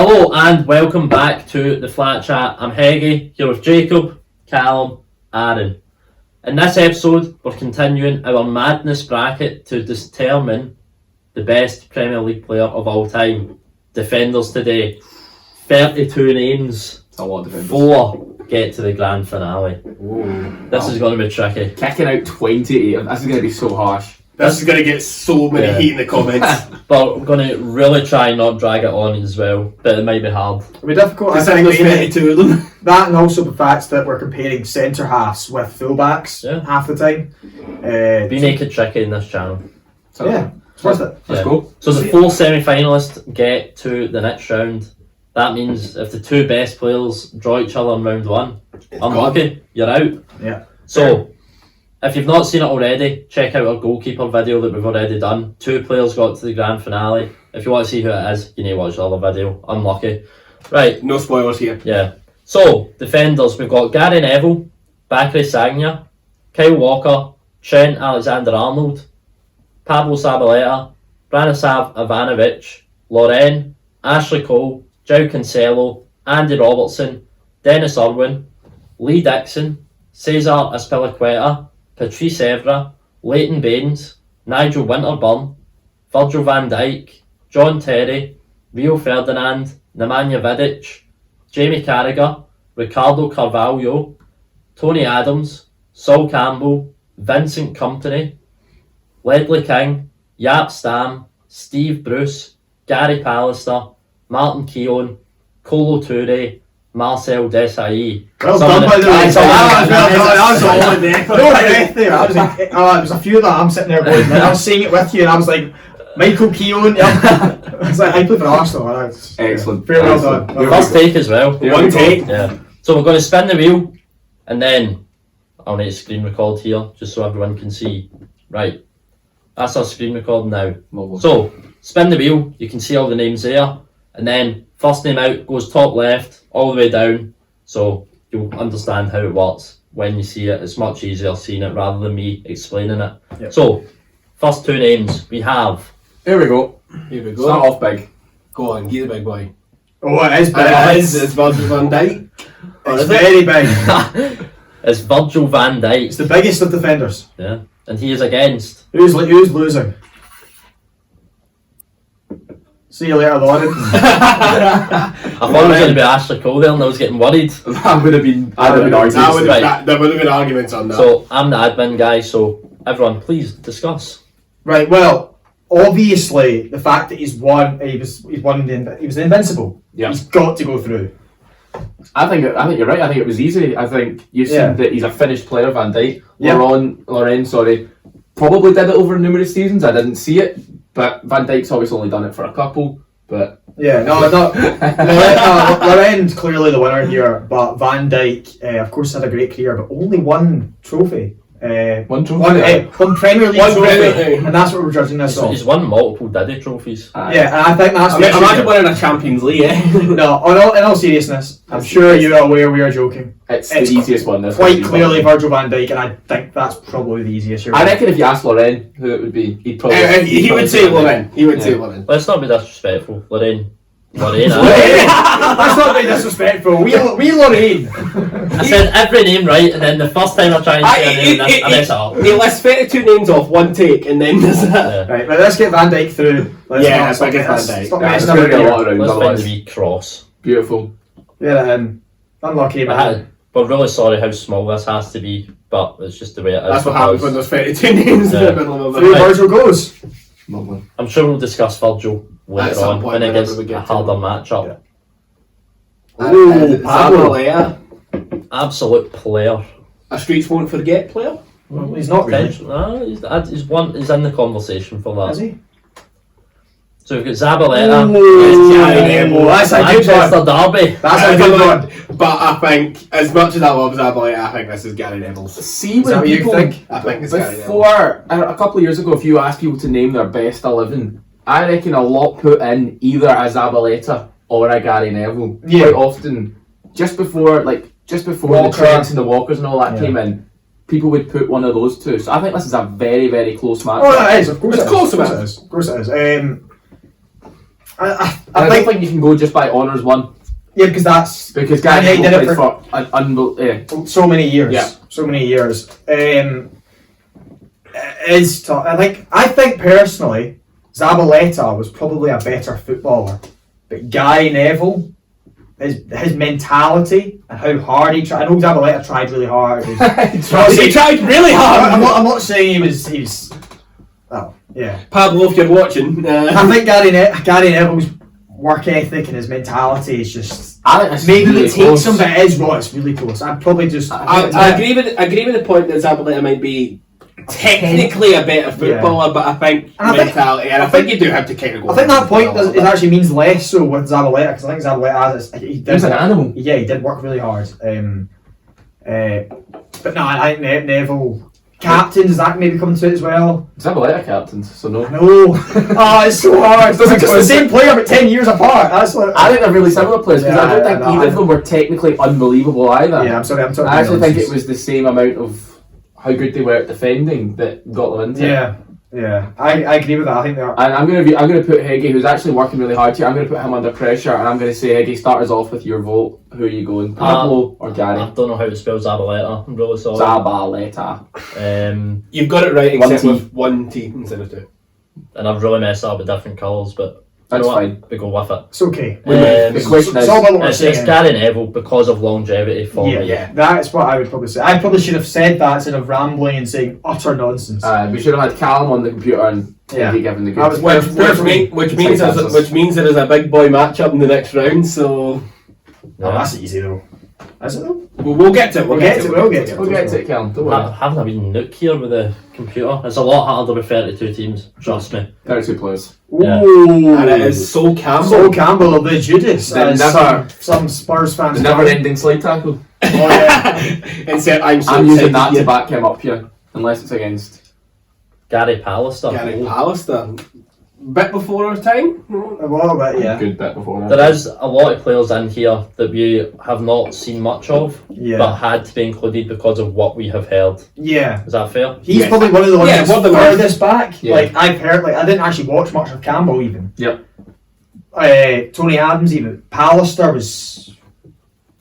Hello and welcome back to the Flat Chat. I'm Heggy, here with Jacob, Callum, Aaron. In this episode, we're continuing our madness bracket to determine the best Premier League player of all time. Defenders today, 32 names. It's a lot of defenders. 4 get to the grand finale. Ooh, This is going to be tricky. Kicking out 28. This is going to be so harsh. This is going to get so many heat in the comments. But we're going to really try and not drag it on as well, but it might be hard. It'll be difficult. I There's think 32 of them. that, and also the fact that we're comparing centre halves with fullbacks half the time. We make it tricky in this channel. So, yeah, it's worth it. Let's go. So the 4 semi-finalists get to the next round. That means if the 2 best players draw each other in round 1, unlucky, you're out. Yeah. So, if you've not seen it already, check out our goalkeeper video that we've already done. 2 players got to the grand finale. If you want to see who it is, you need to watch the other video. Unlucky. Right. No spoilers here. Yeah. So, defenders, we've got Gary Neville, Bakary Sagna, Kyle Walker, Trent Alexander-Arnold, Pablo Zabaleta, Branislav Ivanovic, Loren, Ashley Cole, João Cancelo, Andy Robertson, Dennis Irwin, Lee Dixon, Cesar Azpilicueta, Patrice Evra, Leighton Baines, Nigel Winterburn, Virgil van Dijk, John Terry, Rio Ferdinand, Nemanja Vidic, Jamie Carragher, Ricardo Carvalho, Tony Adams, Sol Campbell, Vincent Kompany, Ledley King, Jaap Stam, Steve Bruce, Gary Pallister, Martin Keown, Kolo Touré, Marcel Desailly. Well done, by the way. That was all in there. No regret there. There was a few that I'm sitting there going, I was saying it with you, and I was like, Michael Keown. Yeah. I was like, I play for Arsenal. Excellent. Very well done. First take as well. One take. Yeah. So we're going to spin the wheel, and then I'll need to screen record here, just so everyone can see. Right. That's our screen record now. Lovely. So, spin the wheel, you can see all the names there, and then first name out goes top left, all the way down, so you'll understand how it works when you see it. It's much easier seeing it rather than me explaining it. Yep. So, first 2 names, we have... Here we go. Here we go. Start off big. Go on, get the big boy. Oh, it is big. It's Virgil van Dijk. It's very big. It's Virgil van Dijk. It's the biggest of defenders. Yeah, and he is against... Who's losing? See you later, Lauren. I thought it was going to be Ashley Cole there, and I was getting worried. That would have been arguments. There would have been arguments on that. So, I'm the admin guy, so everyone, please discuss. Right, well, obviously, the fact that he was the invincible. Yeah. He's got to go through. I think you're right. I think it was easy. I think you've seen that he's a finished player, Van Dijk. Yeah. Loren, probably did it over numerous seasons. I didn't see it, but Van Dijk's obviously only done it for a couple. But yeah, Loren's clearly the winner here, but Van Dijk, of course, had a great career, but only one trophy. One trophy? One Premier League trophy, and that's what we're judging this on. He's won multiple Diddy trophies. Yeah, and I think that's imagine winning a Champions League, No, in all seriousness, I'm sure you're aware we are joking. It's the easiest one. Quite clearly Virgil van Dijk, and I think that's probably the easiest. I reckon if you asked Loren who it would be, he'd probably... he would say Loren. He would say Loren. Let's not be disrespectful. Lorraine. Let's not be disrespectful. We Lorraine. I said every name right, and then the first time I try and say a name, I mess it up. He lists 32 names off one take, and then there's that. Right, let's get Van Dijk through. Let's get Van Dijk. Stop Yeah, messing it's up gonna be a lot here. of rounds. Let's find the wee cross. Beautiful. Yeah, unlucky, man. We're really sorry how small this has to be, but it's just the way it is. That's what happens when there's 32 names in the middle of Through Virgil goes. Lovely. I'm sure we'll discuss Virgil later some on point when it whenever gets we get a to harder matchup. Ooh, Pablo. Absolute player. A streets won't forget player. Well, he's not really. No, he's in the conversation for that. Is he? So we've got Zabaleta. That's a good Manchester one. Derby. That's a good one. But I think, as much as I love Zabaleta, I think this is Gary Neville's. See, Is that when what you people... think? I think it's Gary Neville. Before, a couple of years ago, if you asked people to name their best 11, I reckon a lot put in either a Zabaleta or a Gary Neville. Yeah. Quite often, just before the Trents and the Walkers and all that came in, people would put one of those two. So I think this is a very, very close match. Oh, that is. Of course It's it is. close, Of course it is. Of course it is. I don't think you can go just by honours one. Yeah, because Gary Neville Neville did it played for an unbelievable. so many years. Yeah. So many years. It is tough. I think personally, Zabaleta was probably a better footballer, but Gary Neville, his mentality and how hard he tried. I know Zabaleta tried really hard. He tried really hard. I'm not saying he was. Oh yeah. Pablo, if you're watching, I think Gary Neville's work ethic and his mentality is just. I think it's Maybe really it takes close. him, but it is raw. It's really close. I'd probably just. I agree with the point that Zabaleta might be technically a better footballer, but I think mentality, and I think you do have to kind of go. I think that point it actually means less so with Zabaleta, because I think Zabaleta He's an animal. Yeah, he did work really hard. But no, I think Neville. Captain, does that maybe come to it as well? Zabaleta captains, so no. No. Oh, it's so hard. It's the same player but 10 years apart. That's what I think they're really similar players because I don't think no, either of them were technically unbelievable either. Yeah, I'm sorry. I'm talking. I actually think it was the same amount of how good they were at defending that got them into it. Yeah. I agree with that. I think they are. And I'm gonna put Heggie, who's actually working really hard here. I'm gonna put him under pressure, and I'm gonna say, Heggie, start us off with your vote. Who are you going, Pablo or Gary? I don't know how to spell Zabaleta. I'm really sorry. Zabaleta. You've got it right, except T. with one T instead of two. And I've really messed up with different colours, but That's you know what? fine. We go with it. It's okay. The question It's all about what we're It's saying. Gary Neville because of longevity for me. Yeah, that's what I would probably say. I probably should have said that instead of rambling and saying utter nonsense. We should have had Callum on the computer and Heggie given the That was good. Which means there is a big boy matchup in the next round. So Oh, that's easy though. Is it though? we'll get to it. We'll get to it. We'll get to it, Callum. Don't worry. Having a wee nook here with the computer, it's a lot harder with 32 teams, trust me. 32 players. Yeah. Ooh. And it is Sol Campbell. Sol Campbell of the Judas. The as never- some Spurs fans. The never-ending slide tackle. Oh yeah. And said, I'm so I'm using excited that here. to back him up here, unless it's against. Gary Pallister. Gary Pallister. Bit before our time. A little bit, yeah. Good bit before that. There is a lot of players in here that we have not seen much of, Yeah. but had to be included because of what we have heard. Yeah. Is that fair? He's Yes. probably one of the ones Yeah, that's one of the furthest back. Yeah. Like I've heard, I didn't actually watch much of Campbell even. Yep. Tony Adams even. Pallister was,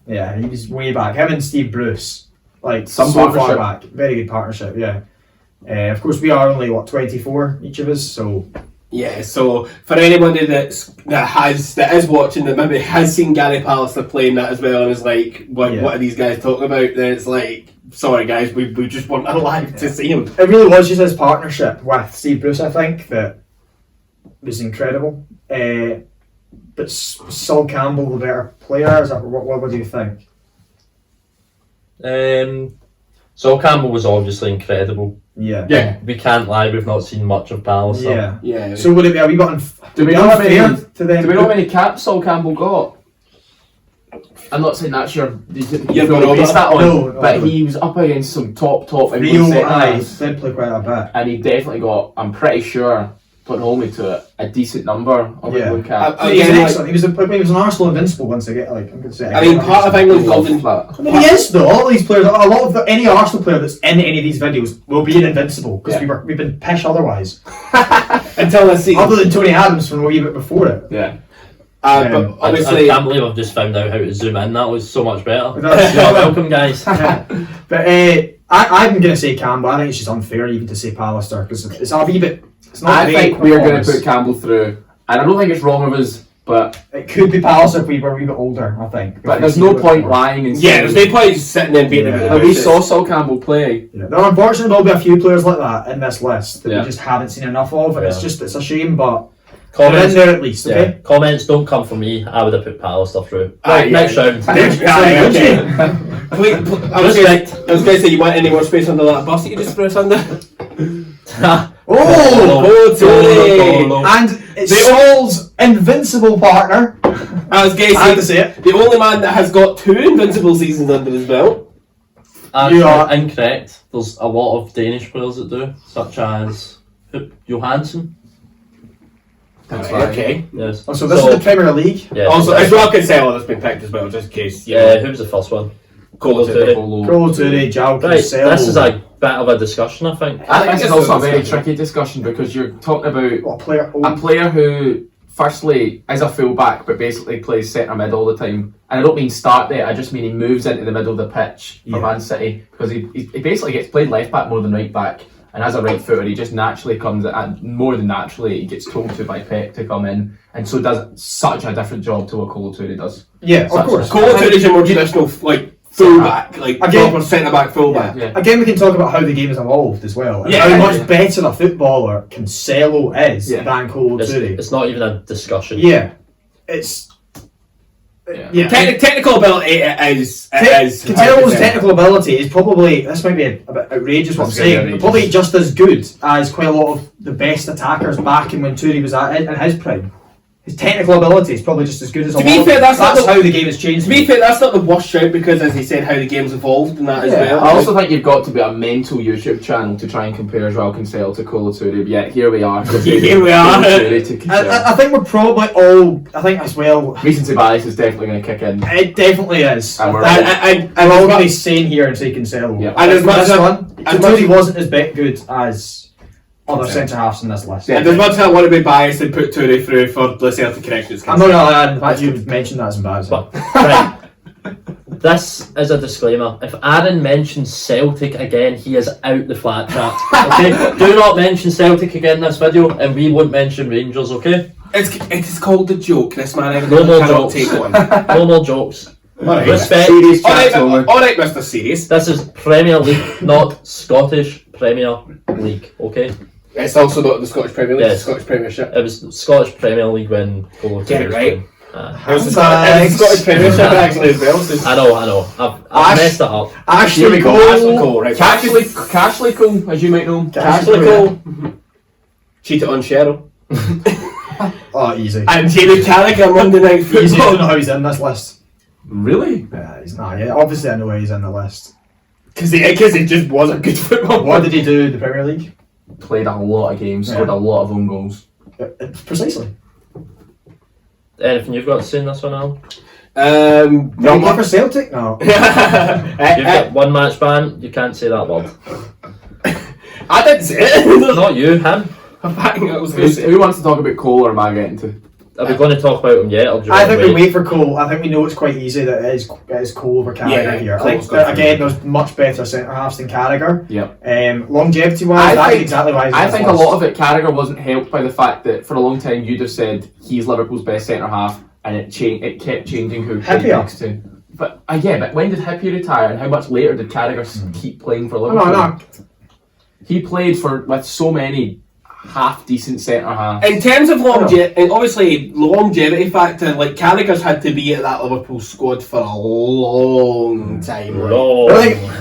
yeah, he was way back. Him and Steve Bruce, like Some so far partnership. back. Very good partnership. Yeah. Of course, we are only 24 each of us, so Yeah, so for anybody that is watching that maybe has seen Gary Pallister playing that as well and is like, what are these guys talking about? Then it's like, sorry guys, we just weren't alive to see him. it really was just his partnership with Steve Bruce. I think that was incredible. But Sol Campbell, the better player. Is that what do you think? So Campbell was obviously incredible. Yeah. Yeah. We can't lie, we've not seen much of Pallister. Yeah. Yeah. So would it be? Are we got? Do we know how unfair many? to them? Do we know how many caps Sol Campbell got? I'm not saying that's your. You've got to all base that that. on, No, but no. he was up against some top Rio England I centre-backs, did play quite a bit. and he definitely got. I'm pretty sure. Don't hold me to it. A decent number of Yeah. England caps. I- He was Again, excellent. He was an Arsenal invincible once again. Like I'm gonna say. I mean, part of England's golden. That. I mean, he is though. All these players, any Arsenal player that's in any of these videos will be an invincible because Yeah. we've been pish otherwise. Until this season. Other than Tony Adams from a wee bit before it. Yeah. But I obviously, can't believe I've just found out how to zoom in. That was so much better. That's- You're welcome, guys. But I'm gonna say Campbell. I think it's just unfair even to say Pallister because it's a wee bit. It's not. I great think we're going to performance. put Campbell through, and I don't think it's wrong of us, but It could be Pallister if we were a wee bit older. I think. but there's no point lying and yeah, saying. there's no point just sitting there and beating Yeah. about Like, the we bushes. saw Sol Campbell play. Yeah. There unfortunately will be a few players like that in this list that Yeah. we just haven't seen enough of, and it's a shame, but they're in Comments, there at least. yeah, Okay. comments don't come from me. I would have put Pallister through. Aye, Next yeah. round. Okay. I was Respect. going to say, you want any more space under that bus that you just press under? Oh, Tony! and it's Saul's invincible partner. I was going I had to to say, say it. the only man that has got 2 invincible seasons under his belt. Actually, You are- incorrect. There's a lot of Danish players that do, such as Johansson. That's Right, right. okay. Yes. Oh, so this is the Premier League. Yeah. Also, as well, Cancelo has been picked as well, just in case. Who was the first one? Colo Touré. Colo Touré, João Right, Cancelo. this is a bit of a discussion, I think. I think this is it's also a a very discussion. tricky discussion because you're talking about What player? a player who firstly, as a fullback, but basically plays centre mid all the time. And I don't mean start there, I just mean he moves into the middle of the pitch for Man City, because he basically gets played left back more than right back. And as a right footer, he just naturally comes, and more than naturally, he gets told to by Pep to come in, and so does such a different job to what Kolo Touré does. Yeah, of course. Kolo Touré is a more traditional, like, fullback, like proper centre-back fullback. Yeah. Again, we can talk about how the game has evolved as well. And how much better a footballer Cancelo is than Kolo Touré. It's not even a discussion. Yeah, it's Technical ability is. Cancelo's technical ability is probably, this might be a bit outrageous what I'm saying, but probably just as good as quite a lot of the best attackers back in when Touré was in his prime. His technical ability is probably just as good as a lot. To be fair, that's how the game has changed. To be fair, that's not the worst shout, because as he said, how the game's evolved and that as well. I also think you've got to be a mental YouTube channel to try and compare Joao Cancelo to Kolo Touré, but yet here we are. Here we are. I think we're probably all, I think as well, recency bias is definitely going to kick in. It definitely is. And we're all going to be sane here and say Cancelo. Yeah. And as much as Touré wasn't as good as other centre halves in this list. And as much as I want to be biased and put Touré through for the Celtic connections, I'm not going to lie, in fact, you've mentioned that as embarrassing. But, right, this is a disclaimer. If Aaron mentions Celtic again, he is out the flat chat. Okay? Do not mention Celtic again in this video, and we won't mention Rangers, okay? It's called a joke. This man No more cannot jokes. take one. No more jokes. Alright. Respect. Alright, Mr. Serious. This is Premier League, not Scottish Premier League, okay? It's also not the Scottish Premier League, Yes. it's the Scottish Premiership. It was Scottish Premier League when Kolo Get Touré it was right. playing. It was the Scottish Premiership actually as well. So. I know. I've messed it up. Ashley Cole, right? Cashley Cole, as you might know. Ashley Cole. Cheated on Cheryl. Oh, easy. And Jamie Carragher Monday Night Easy. I don't Football. know how he's in this list. Really? Yeah, he's not. Yeah, obviously I know why he's in the list. Because he just wasn't good football. What did he do in the Premier League? Played a lot of games, scored a lot of own goals. Precisely. Anything you've got to say in this one, Alan? No, play for Celtic? No. You've got one match ban, you can't say that word. I didn't say it. Not you, him. Who wants to talk about Cole, or am I getting to? Are we going to talk about him yet? Or do you I want think to we wait for Cole. I think we know it's quite easy that it is Cole over Carragher here. I think Cole's got again, there's much better centre halves than Carragher. Yep. Longevity wise, that's exactly why. I think a lot of it, Carragher wasn't helped by the fact that for a long time you'd have said he's Liverpool's best centre half, and it kept changing who played Hippier. next to. But but when did Hippie retire, and how much later did Carragher keep playing for Liverpool? No. He played with so many half decent centre halves. In terms of longevity, and obviously longevity factor, like Carragher's had to be at that Liverpool squad for a long time.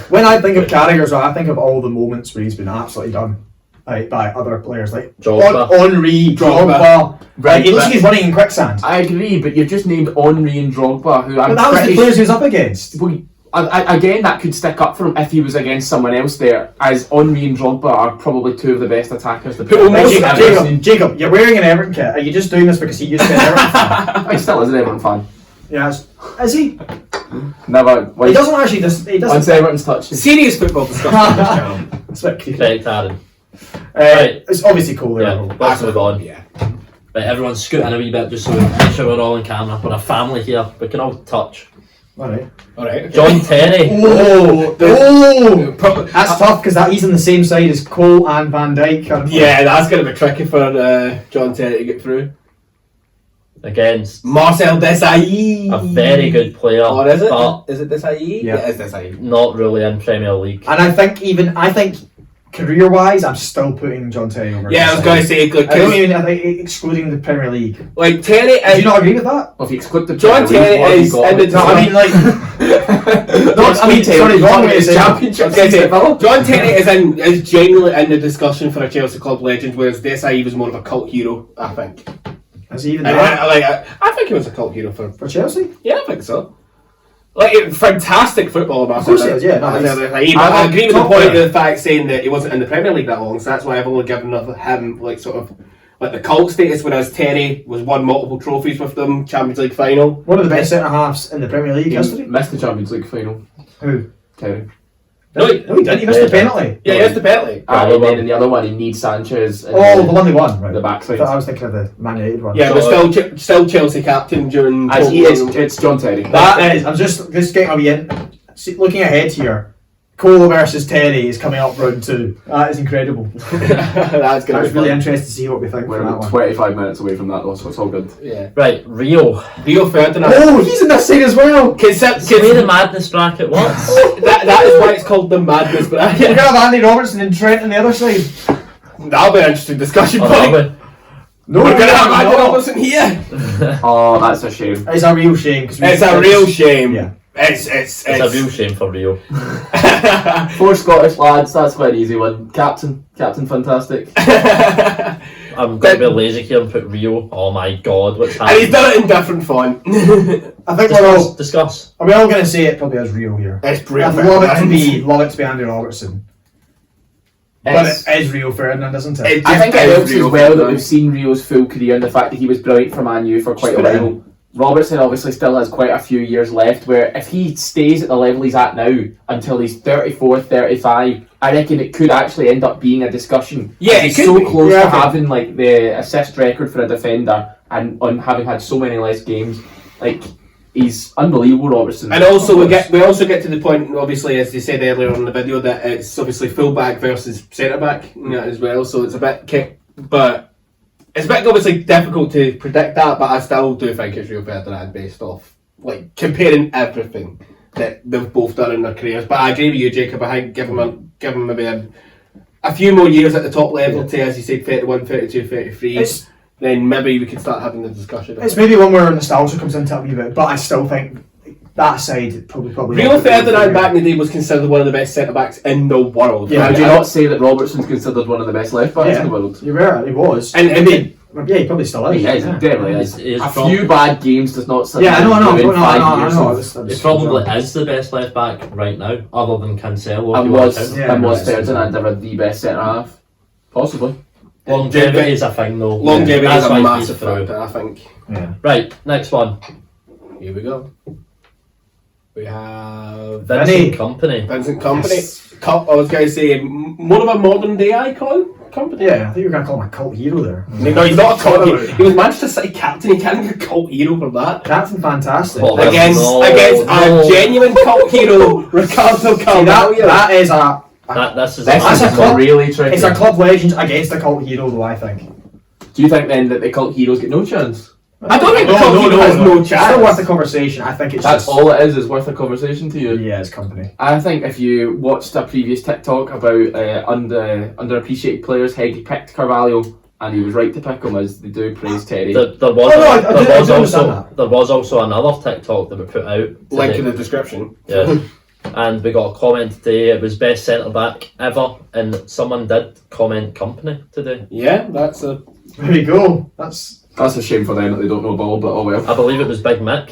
When I think of Carragher, so I think of all the moments where he's been absolutely done by other players like Drogba. Henry, Drogba. Right, He looks like he's running in quicksand. I agree, but you've just named Henry and Drogba, who But that was the players he was up against. Well, again, that could stick up for him if he was against someone else there, as Henry and Drogba are probably two of the best attackers. Jacob, you're wearing an Everton kit. Are you just doing this because he used to be an Everton fan? He still is an Everton fan. Yes. Is he? Never. He doesn't actually. He doesn't. Once Everton's touched him. Serious football discussion on this channel. It's a bit creepy. Correct, Aaron. Right. It's obviously cool. Yeah, let's move on. Yeah. Right, everyone's scooting a wee bit just so we make sure we're all on camera. We're a family here. We can all touch. Alright. Okay. John Terry. That's tough because he's on the same side as Cole and Van Dijk. Yeah, that's going to be tricky for John Terry to get through. Against Marcel Desailly. a very good player. Or is it? But Is it Desailly? Yeah. It is Desailly. not really in Premier League. And I think career-wise, I'm still putting John Terry over. Yeah, I was going to say, like, I don't even. I think excluding the Premier League. like Terry Do is. you not agree with that? Well, if you exclude the John Terry is in the No, I mean like. Sorry, wrong way to say that. championship. John Terry is genuinely in the discussion for a Chelsea club legend, whereas Desailly was more of a cult hero, I think. Is he even And there I think he was a cult hero for Chelsea? Yeah, I think so. Like, fantastic footballer, Of course he is, yeah. No, I agree with the point of the fact saying that he wasn't in the Premier League that long, so that's why I've only given him like sort of like the cult status, whereas Terry was won multiple trophies with them, Champions League final. One of the best centre halves in the Premier League history. Missed the Champions League final. Who? Terry. No, No, he didn't. He missed the penalty. yeah, he has the penalty. And then in the other one, he needs Sanchez. In Oh, the one they won, right? the backside. I was thinking of the Man United one. Yeah, but still Chelsea captain during. As he is, it's John Terry. That is. I'm just getting a wee in. Looking ahead here, Cole versus Terry is coming up round 2. That is incredible. That's I was really interested to see what we think We're from that about one. 25 minutes away from that, though, so it's all good. Yeah. Right, Rio. Rio Ferdinand. Oh, he's in this side as well. It's the way the madness bracket works. that is why it's called the madness We're bracket. going to have Andy Robertson and Trent on the other side. That'll be an interesting discussion Oh, point. lovely. No, We're gonna have Andy no. Robertson here. Oh, that's a shame. It's a real shame. It's a real shame. Yeah. It's It's a real shame for Rio. 4 Scottish lads, that's quite an easy one. Captain fantastic. I'm going to be lazy here and put Rio. Oh my god, what's And he's happening? done it in different font. I think Discuss. are we all going to say it probably as real here? It's I'd brilliant. love it to be Andy Robertson. But it is Rio Ferdinand, isn't it? I think it helps as Rio well that Ferdinand. we've seen Rio's full career and the fact that he was brilliant for Man U for quite a Just while. Robertson obviously still has quite a few years left, where if he stays at the level he's at now until he's 34, 35, I reckon it could actually end up being a discussion. Yeah, he's it could so be. close Yeah, to I think- having like the assist record for a defender and on having had so many less games. Like, he's unbelievable, Robertson. And also we also get to the point, obviously, as you said earlier on in the video, that it's obviously full back versus centre back as well. So it's a bit but it's a bit obviously difficult to predict that. But I still do think it's Rio Ferdinand based off like comparing everything that they've both done in their careers. But I agree with you, Jacob. I think give him maybe a few more years at the top level, to as you said, 31, 32, 33. Then maybe we could start having the discussion. It's maybe one where nostalgia comes into it a wee bit, but I still think that side probably. Rio Ferdinand back in the day was considered one of the best centre backs in the world. Yeah, Would you not say that Robertson's considered one of the best left backs Yeah. in the world? You were, he was, And maybe, yeah, he probably still is. He is, he definitely is. He is A prob- few bad games does not sit Yeah, I know, in 5 years. He probably is the best left back right now, other than Cancelo. if And you want was, to. Yeah, and was no, Ferdinand ever the best centre half? Possibly. Longevity is a thing though. Longevity That's is why a he's massive through. factor, I think. Yeah. Right, next one. Here we go. We have Vincent Company. Vincent Company. I was going to say more of a modern day icon. Company. Yeah, I think you were going to call him a cult hero there. No, he's not a cult hero. He was Manchester City captain. He can't get a cult hero for that. Captain Fantastic. Oh, Against no. a genuine cult hero, Ricardo See, Carvalho. that is a This is This a is club- really tricky. it's a club legend against a cult hero, though. I think. Do you think then that the cult heroes get no chance? I don't think the cult hero has no It's still worth chance. the conversation. I think it's That's just, all it is worth a conversation to you. Yeah, it's Company. I think if you watched a previous TikTok about underappreciated players, Heggie picked Carvalho, and he was right to pick him, as they do praise Terry. There was, Oh, no, I do understand also that. there was also another TikTok that we put out. Link today. in the description. Yeah. And we got a comment today. It was best centre back ever, and someone did comment Company today. Yeah, that's a. There you go. That's That's a shame for them that they don't know ball, but oh well. I believe it was Big Mick.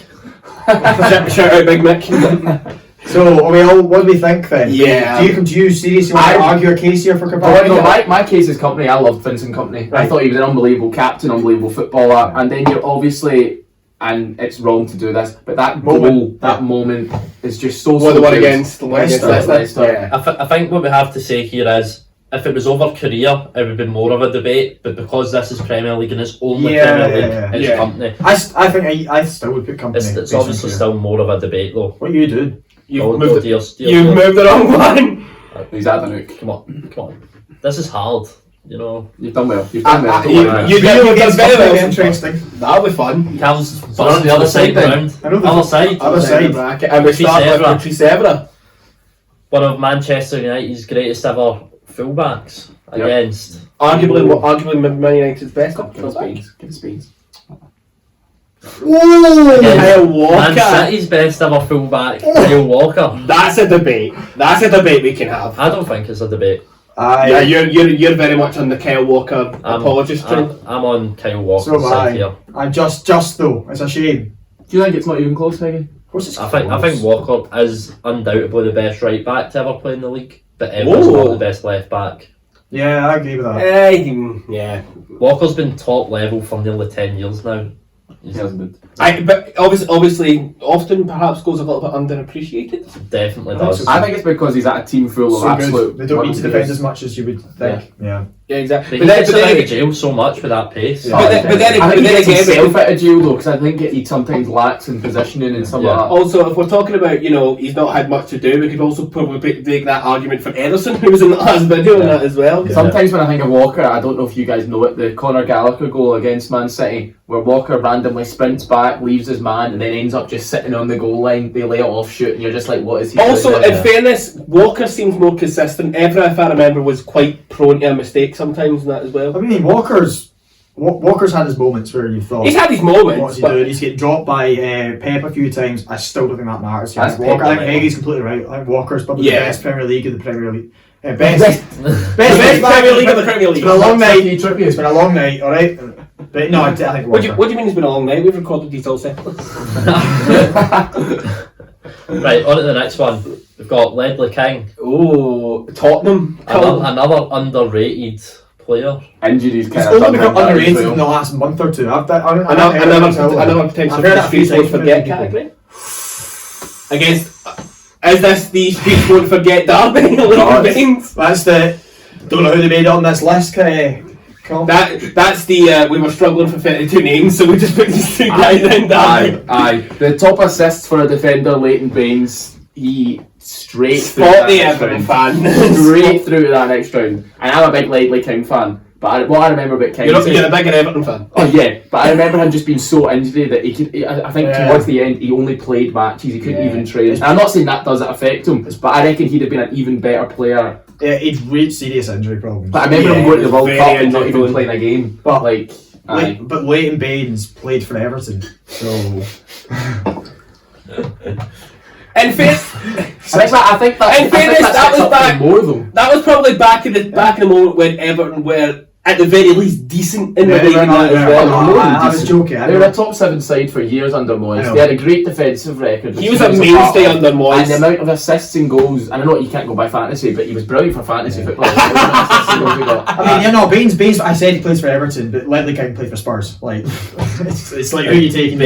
Shout out Big Mick. so. Are we all? What do we think then? Yeah. Do you seriously want to argue a case here for Carvalho? No, my case is Company. I loved Vincent Company. I Right. thought he was an unbelievable captain, unbelievable footballer, and then you're obviously, and it's wrong to do this, but that moment is just so. What the one good. against Leicester. Yeah. I think what we have to say here is, if it was over career, it would be more of a debate. But because this is Premier League and it's only Yeah, Premier League, yeah, it's yeah. Company. I think I still would put Company. It's based on obviously career. still more of a debate though. What you do? You've moved dear, You've moved the wrong one. He's Ivanovic. Come on. This is hard. You know, You've done well. You've done well. Don't you- worry. you- Video you've against done very Company, well. interesting. That'll be fun. Cal's So on the other side then. round. I know the- Other side. Other side. Bracket. And we start with Patrice Patrice Evra. One of Manchester United's greatest ever fullbacks against. Arguably Man United's best. Give us beans. Give us beans. Ooh, Against Kyle Man Walker. City's best ever fullback, Kyle Walker. That's a debate. That's a debate we can have. I don't think it's a debate. Yeah, you're very much on the Kyle Walker apologist train. I'm on Kyle Walker's So am I. side here. I'm just though. It's a shame. Do you think it's not even close, Peggy? Of course, it's I think close. Walker is undoubtedly the best right back to ever play in the league, but Evra's Whoa. not the best left back. Yeah, I agree with that. Yeah. Walker's been top level for nearly 10 years now. He hasn't been. But obviously, often perhaps goes a little bit underappreciated. Definitely does. I think it's because he's at a team full of So absolute. good. They don't need to defend monkeys. as much as you would think. Yeah. Yeah, exactly. But he gets out of jail so much with that pace. Yeah. But then I think he gets again, himself out of jail though, because I think he sometimes lacks in positioning and some Yeah. of that. also, if we're talking about, he's not had much to do, we could also probably make that argument for Ederson, who was in the last video on that as well. Yeah. Sometimes when I think of Walker, I don't know if you guys know it, the Conor Gallagher goal against Man City, where Walker randomly sprints back, leaves his man, and then ends up just sitting on the goal line. They lay it off shoot, and you're just like, what is he Also, doing there? in fairness, Walker seems more consistent. Evra, if I remember, was quite prone to a mistake sometimes in that as well. I mean, Walker's had his moments where you thought He's had his moments, what's he but doing? He's getting dropped by Pep a few times. I still don't think that matters. That's Walker, Pep, I think Heggie's completely right. I think Walker's probably Yeah. the best Premier League in the Premier League. Best best Premier League of the Premier It's League. been a long night. Trippier. It's been a long night, alright? But no, I think What do Walker. you mean it's been a long night? We've recorded these all separately. Right, on to the next one. We've got Ledley King, Oh, Tottenham. another underrated player. Injuries It's kind of only done become him bad as underrated well. in the last month or two. Another potential I've heard that a few streets won't times from forget people. category. Against, is this the streets won't forget derby? God. That's the. Don't know who they made on this list. That's the we were struggling for 32 names, so we just put these two guys in derby. Aye. The top assists for a defender, Leighton Baines, he straight through Spot that the next Everton round. fan. Straight through that next round. And I'm a big Ledley King fan. But what I remember about King You're is- a bigger Everton fan. Oh yeah, but I remember him just being so injury that I think Yeah. towards the end he only played matches, he couldn't Yeah. even train. And I'm not saying that doesn't affect him, but I reckon he'd have been an even better player. Yeah, he'd reached serious injury problems. But I remember him Yeah, going to the World very Cup and not even injury-prone. playing a game. But- Like, aye. But Leighton Baines played for Everton, so In fairness, I think In fairness, that was back- more though. that was probably back in the moment when Everton were at the very least decent in the league and that as well. I I was joking. They were a top 7 side for years under Moyes. I know. They had a great defensive record. He which was a part mainstay of. under Moyes. And the amount of assists and goals, and I know you can't go by fantasy, but he was brilliant for fantasy football. The amount of assists and goals he got. I mean, Baines. I said he plays for Everton, but Ledley King played for Spurs. Like, it's like who you taking?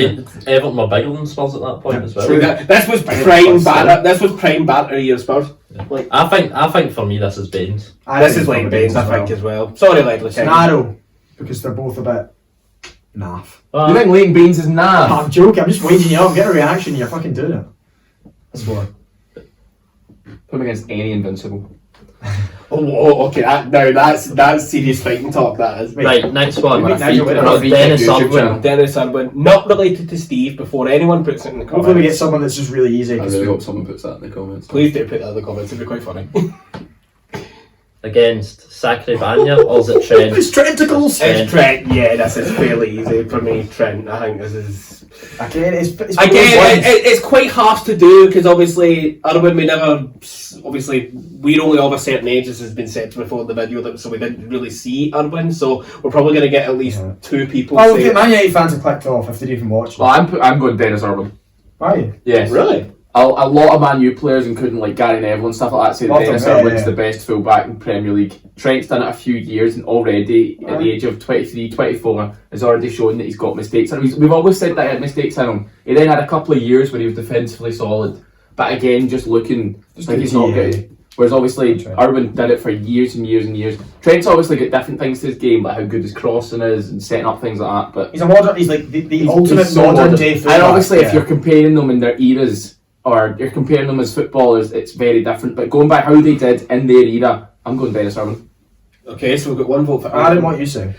Everton were bigger than Spurs at that point as well. True that. This was prime batter. This was prime batter year Spurs. Like, I think for me this is Baines. this is Leighton Baines, I think, as well. Sorry, Ledley It's King. narrow because they're both a bit naff. You think Leighton Baines is naff? I'm joking. I'm just winding you up. Get a reaction. You're fucking doing it. That's what. Put him against any Invincible. Okay. That's serious fighting talk. That is. Right, next one. Wait, now you're winning. We've got Dennis YouTube Irwin. channel. Dennis Irwin, not related to Steve. Before anyone puts it in the comments, Hopefully, we get someone that's just really easy. I really hope someone puts that in the comments. Please do put that in the comments. It'd be quite funny. Against Sacrevania, or is it Trent? It's tentacles. It's Trent. Yeah, this is fairly easy for me. Trent. I think this is. Again, it's It's quite hard to do because obviously Irwin we never. Obviously, we're only of a certain age, as has been said before in the video, so we didn't really see Irwin. So we're probably going to get at least two people. Oh, say okay, Man United fans have clicked off if they didn't even watch. Well, I'm going Dennis Irwin. Why? Yes. Really? A lot of Man U players, including like Gary Neville and stuff like that, say that Love Dennis him, yeah, Irwin's yeah. the best fullback in Premier League. Trent's done it a few years and already, at the age of 23, 24, has already shown that he's got mistakes. And we've always said that he had mistakes in him. He then had a couple of years where he was defensively solid. But again, just looking like he's not good. Whereas obviously Trent. Irwin did it for years and years and years. Trent's obviously got different things to his game, like how good his crossing is and setting up things like that. But He's a modern. He's like the he's ultimate so modern day. And fullback, obviously, if yeah. you're comparing them in their eras, or you're comparing them as footballers, it's very different. But going by how they did in their era, I'm going Dennis Irwin. Okay, so we've got one vote for I didn't want you to say.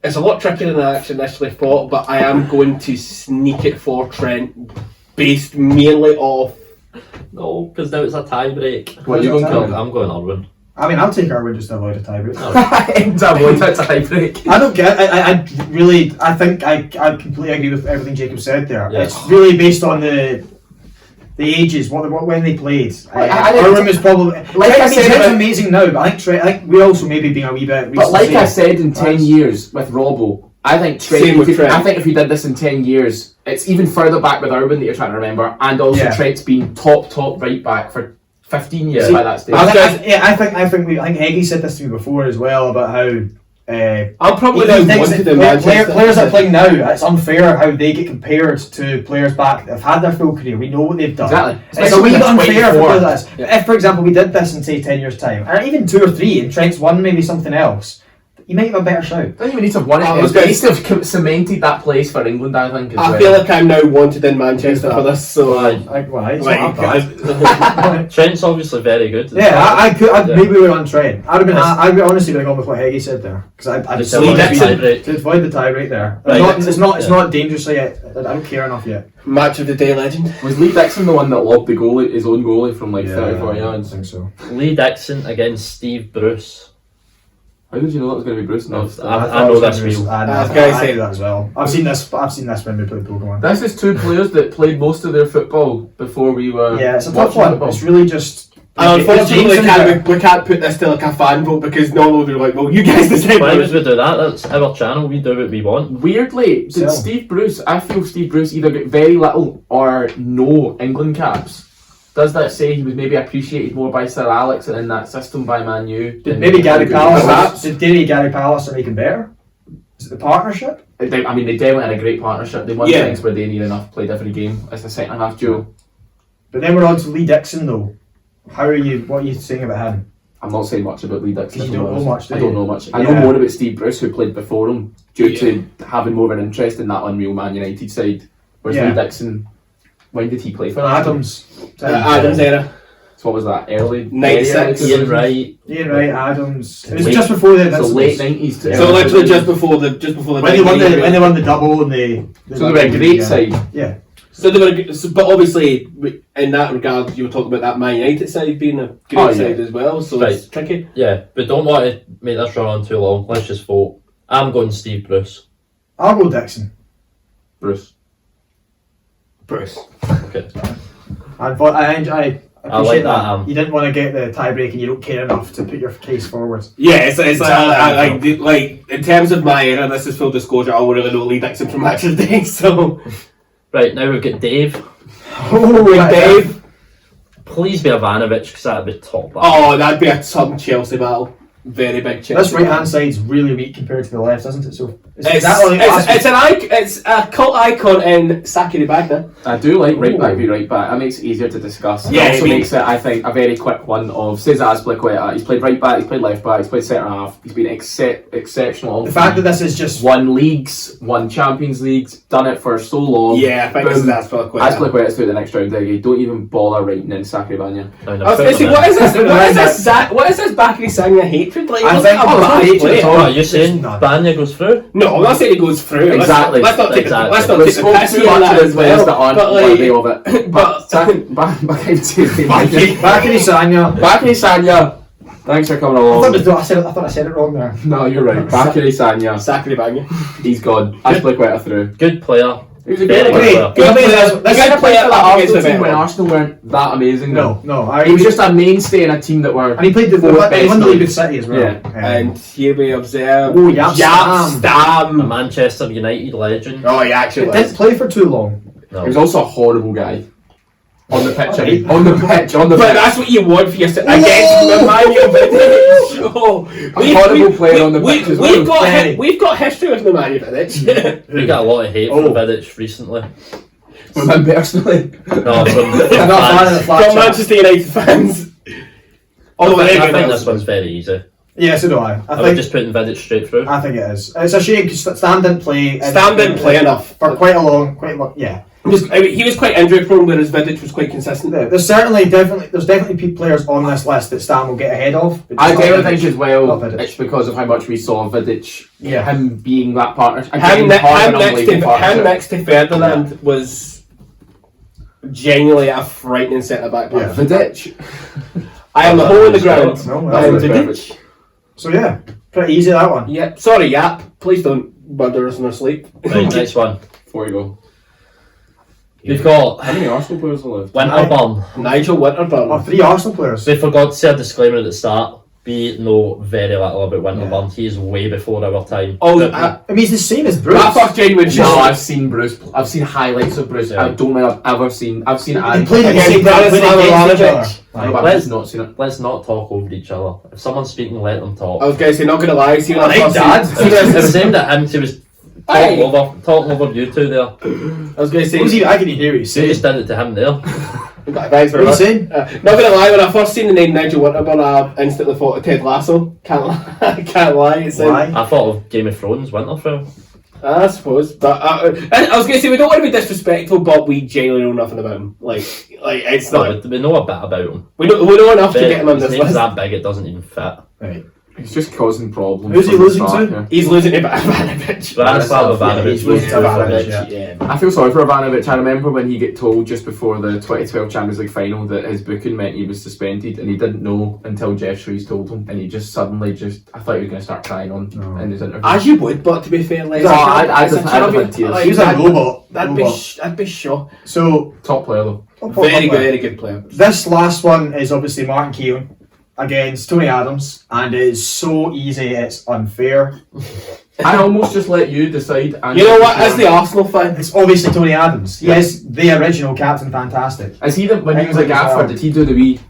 It's a lot trickier than I actually initially thought, but I am going to sneak it for Trent, based merely off. No, because now it's a tie break. What are you going, No, Kel? I'm going Irwin. I mean, I'll take Irwin just to avoid a tiebreak. That's a tie break. I don't get. I really. I think I completely agree with everything Jacob said there. Yeah. It's really based on the ages, what when they played. I Irwin was probably like I said, Trent's amazing now, but I think Trent. I think we also maybe being a wee bit. But like I recency. said, in 10 years with Robbo, I think Same with Trent. I think if we did this in 10 years, it's even further back with Irwin that you're trying to remember, and also Yeah. Trent's been top right back for 15 years Yeah. by that stage. I think Heggie said this to me before as well about how I'm probably he not thinks wanted that in Manchester. players that are playing now, it's unfair how they get compared to players back that have had their full career. We know what they've done. Exactly. It's a Especially wee bit when they're unfair for 24. players like this. If, for example, we did this in say 10 years' time, or even 2 or 3, and Trent's won maybe something else, you might have a better shout. Don't even need to have won it. I was It's nice to have cemented that place for England, I think. As I well. feel like I'm now wanted in Manchester for this, so Why? It's like, not that bad. Trent's obviously very good. Yeah, I could. Yeah. Maybe we're on Trent. I'd be honestly going to go with what Heggie said there because I'd Just Lee avoid the Dixon tie-break. to avoid the tie right there. Right. It's not dangerously. I don't care enough yet. match of the day legend. Was Lee Dixon the one that lobbed the goalie, his own goalie, from like 34 I yards? think so. Lee Dixon against Steve Bruce. How did you know that was going to be Bruce? No. I know this real. I was gonna say that as well. I've seen this when we played Pokemon. This is two players that played most of their football before we were. Yeah, it's a tough watching one. football. It's really just. And unfortunately, James we can't put this to like a fan vote because normally we're like, well, you guys decide. Why would we do that? That's our channel. We do what we want. Weirdly, did So- Steve Bruce? I feel Steve Bruce either got very little or no England caps. Does that say he was maybe appreciated more by Sir Alex and in that system by Man U? Did maybe Gary Pallister? Perhaps. Did Gary Pallister make him better? Is it the partnership? I mean, they definitely had a great partnership. They won Yeah. things where they need enough, played every game. It's a second half duel. But then we're on to Lee Dixon though. What are you saying about him? I'm not saying much about Lee Dixon. You to be don't know honest. much, do I don't you? know much. I know Yeah. more about Steve Bruce, who played before him, due to having more of an interest in that unreal Man United side. Whereas Yeah. Lee Dixon, when did he play for us? Adams. Adams era. So what was that? Early 96. Ian Wright. Ian Wright, Adams. It was Late- just before the So late 90s. to So early literally 2000s. just before the when they won the double and they So they were a great side. Yeah. So they were, but obviously in that regard, you were talking about that Man United side being a great Oh, yeah. side as well. So it's tricky. Yeah, but don't want to make this run on too long. Let's just vote. I'm going Steve Bruce. I'll go Dixon. Bruce. Bruce. Okay. I appreciate like that. that, You didn't want to get the tie break and you don't care enough to put your case forward. Yeah, it's like, Exactly. like in terms of my era, this is full disclosure. I don't really know Lee Dixon from Match of the Day, so Right, now we've got Dave. Oh, Dave. Please be Ivanovic because that'd be top. Oh, that'd be a some Chelsea battle. Very big Chelsea. This right hand side's really weak compared to the left, isn't it? So It's, exactly it's a cult icon in Sakiri Bagna. I do like right back v right back. That makes it easier to discuss. Yeah, It also I mean- makes it, I think, a very quick one of Cesar Azpilicueta. He's played right back, he's played left back, he's played centre half. He's been exceptional. the fact that this is just won leagues, won Champions Leagues, done it for so long. Yeah, I think this is Azpilicueta's through the next round, Diggy. Don't even bother writing in Sakri Banya. I was gonna say, what is this? What is this Bakary Sagna hatred? Like, I it think- wasn't a bad hatred player. at all. Oh, you're saying None. Banya goes through? No, I'm not saying he goes through. Exactly. Let's not take Exactly. let's not We take the spoke piss too here on much that of as his players that well. aren't But worthy like, of it. but Bakary Sanya. Sanya. Thanks for coming along. I thought I said it wrong there. No, you're right. Bakary Sanya. Sakiri Bagna. He's gone. Azpilicueta through. Good player. He was a Very great good player. player. Good I mean, player. that's- The that's guy a that played Player at that Arsenal Arsenal team when team. Arsenal weren't that amazing. No. He was just a mainstay in a team that were. And he played the Fourth he best won the league league. with City as well. Yeah. And here we observe. Oh, Jaap A Stam. Manchester United legend. Oh, he actually It didn't was. play for too long. He was also a horrible guy. On the pitch, Okay. on the pitch, on the But pitch. that's what you want for your against the Man United. Oh, A horrible player on the pitch as well. We've got history with the Man United. We got a lot of hate Oh. from Vidic recently. From him personally. No, from I'm not a fan of the fans. flat From chat. Manchester United fans. Although I everyone think else this one's very easy. Yeah, so do I. I would think just putting Vidic straight through. I think it is. It's a shame because Stam didn't play. Stam didn't play enough. for quite long. Yeah. He was quite injury prone, whereas Vidic was quite consistent. There's definitely players on this list that Stam will get ahead of. but I just not definitely Vidic. think as well, Not Vidic. it's because of how much we saw Vidic, Yeah. him being that partner. Him, Again, part of an unbelievable him partnership. next to Ferdinand was genuinely a frightening centre back. Yeah. Vidic. I am the hole in the ground. No, I am that's Vidic. So yeah, pretty easy that one. Yep. Sorry, Yap. Please don't murder us in our sleep. Right, next one. Before we go. We've got How many Arsenal players are left? Winterburn. Nigel Oh, Winterburn. 3 Arsenal players. We forgot to say a disclaimer at the start. we know very little about Winterburn. He's way before our time. Oh, But I mean, he's the same as Bruce. that first genuine No, shot. I've seen Bruce. I've seen highlights of Bruce. Yeah. I don't think I've ever seen. I've seen They Aaron. played at the Against same time, played Branislav against each other. Ivanovic. No, but I've let's just not seen it. let's not talk over each other. If someone's speaking, let them talk. I was going to say, not going to lie, see when I think Dad. It was aimed at him. He was Hey. talking over you two there. I was going to say, What was he? I can hear what he's You saying. just did it to him there. thanks very What much. are you saying? Not going to lie, when I first seen the name Nigel Winterburn, I instantly thought of Ted Lasso. Can't lie. Can't lie. It's Why? I thought of Game of Thrones, Winterfell. I suppose, but I was going to say we don't want to be disrespectful, but we genuinely know nothing about him. Like it's not. We know a bit about him. We know enough to But get him on his this name's list. that big, it doesn't even fit. Right. He's just causing problems. Who's he from the losing start, to? yeah. He's losing to Ivanovic. Branislav Ivanovic. he's losing to Ivanovic, Yeah. I feel sorry for Ivanovic. I remember when he got told just before the 2012 Champions League final that his booking meant he was suspended, and he didn't know until Jeff Shrews told him, and he just suddenly I thought he was going to start crying in his interview. As you would, but to be fair, like, No, I'd as a have champion, had tears. like, He was a I'd- robot. I'd be sure. So, Top player though. Very good player. This last one is obviously Martin Keown against Tony Adams, and it is so easy, it's unfair. I almost just let you decide. And You know what? As the Arsenal fan, It's obviously Tony Adams. He is the original Captain Fantastic. Is he when he was a England as gaffer? well. Did he do the wee?